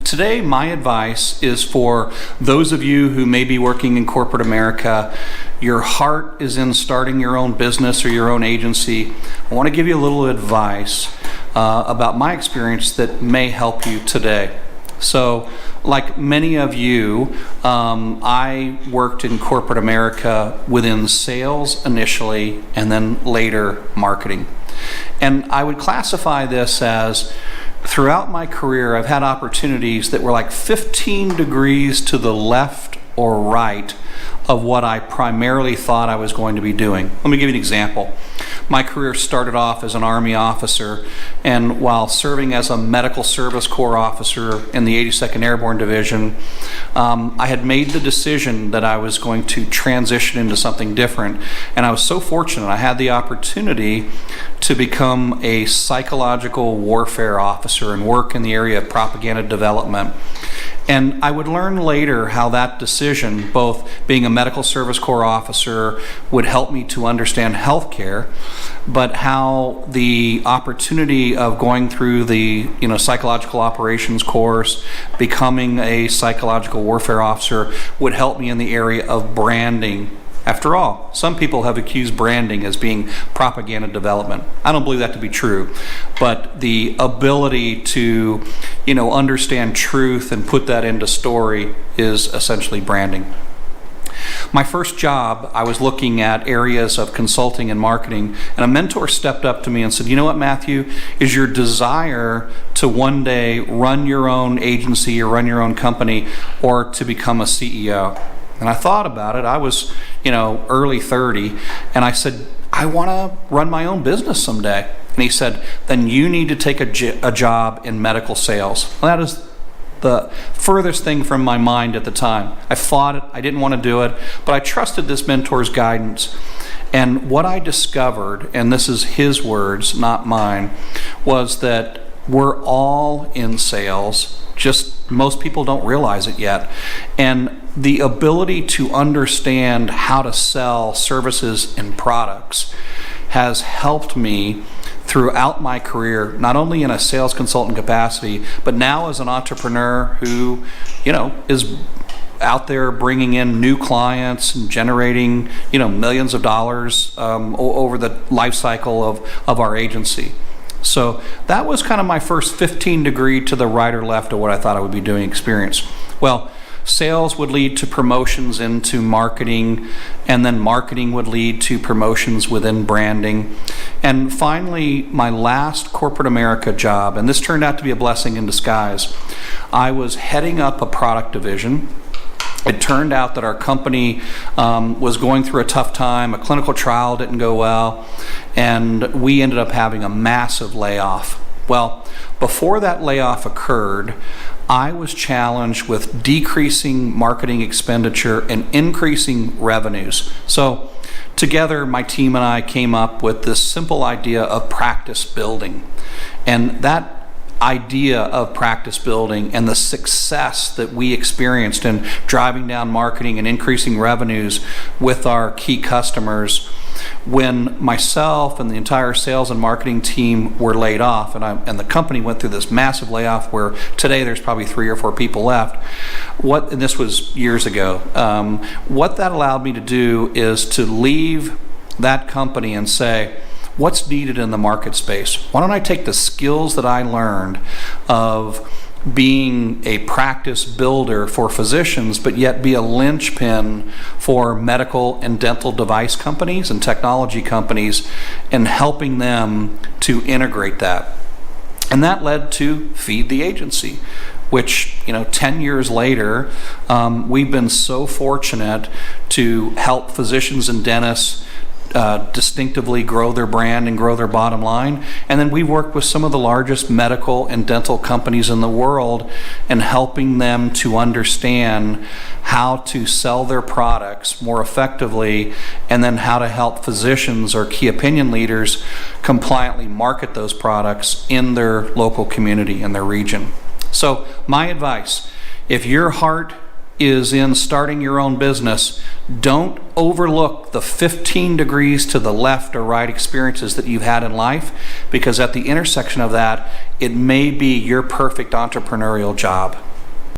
today my advice is for those of you who may be working in corporate America, your heart is in starting your own business or your own agency. I want to give you a little advice about my experience that may help you today. So, like many of you, I worked in corporate America within sales initially and then later marketing. And I would classify this as, throughout my career, I've had opportunities that were like 15 degrees to the left or right of what I primarily thought I was going to be doing. Let me give you an example. My career started off as an Army officer, and while serving as a Medical Service Corps officer in the 82nd Airborne Division, I had made the decision that I was going to transition into something different. And I was so fortunate, I had the opportunity to become a psychological warfare officer and work in the area of propaganda development. And I would learn later how that decision, both being a Medical Service Corps officer, would help me to understand healthcare, but how the opportunity of going through the psychological operations course, becoming a psychological warfare officer, would help me in the area of branding. After all, some people have accused branding as being propaganda development. I don't believe that to be true, but the ability to, understand truth and put that into story is essentially branding. My first job, I was looking at areas of consulting and marketing, and a mentor stepped up to me and said, "You know what, Matthew, is your desire to one day run your own agency or run your own company or to become a CEO?" And I thought about it. I was, early 30, and I said, "I want to run my own business someday." And he said, "Then you need to take a job in medical sales." Well, that is the furthest thing from my mind at the time. I fought it. I didn't want to do it, but I trusted this mentor's guidance. And what I discovered, and this is his words, not mine, was that we're all in sales, just most people don't realize it yet. And the ability to understand how to sell services and products has helped me throughout my career, not only in a sales consultant capacity, but now as an entrepreneur who, is out there bringing in new clients and generating, millions of dollars over the life cycle of our agency. So that was kind of my first 15 degree to the right or left of what I thought I would be doing experience. Well, sales would lead to promotions into marketing, and then marketing would lead to promotions within branding. And finally, my last corporate America job, and this turned out to be a blessing in disguise, I was heading up a product division. It turned out that our company was going through a tough time. A clinical trial didn't go well, and we ended up having a massive layoff. Well, before that layoff occurred, I was challenged with decreasing marketing expenditure and increasing revenues. So together, my team and I came up with this simple idea of practice building. And that idea of practice building and the success that we experienced in driving down marketing and increasing revenues with our key customers, when myself and the entire sales and marketing team were laid off, and the company went through this massive layoff where today there's probably 3 or 4 people left, and this was years ago, what that allowed me to do is to leave that company and say, what's needed in the market space? Why don't I take the skills that I learned of being a practice builder for physicians, but yet be a linchpin for medical and dental device companies and technology companies, and helping them to integrate that. And that led to Feed the Agency, which, 10 years later, we've been so fortunate to help physicians and dentists distinctively grow their brand and grow their bottom line. And then we work with some of the largest medical and dental companies in the world and helping them to understand how to sell their products more effectively, and then how to help physicians or key opinion leaders compliantly market those products in their local community, in their region. So my advice, if your heart is in starting your own business, don't overlook the 15 degrees to the left or right experiences that you've had in life, because at the intersection of that, it may be your perfect entrepreneurial job.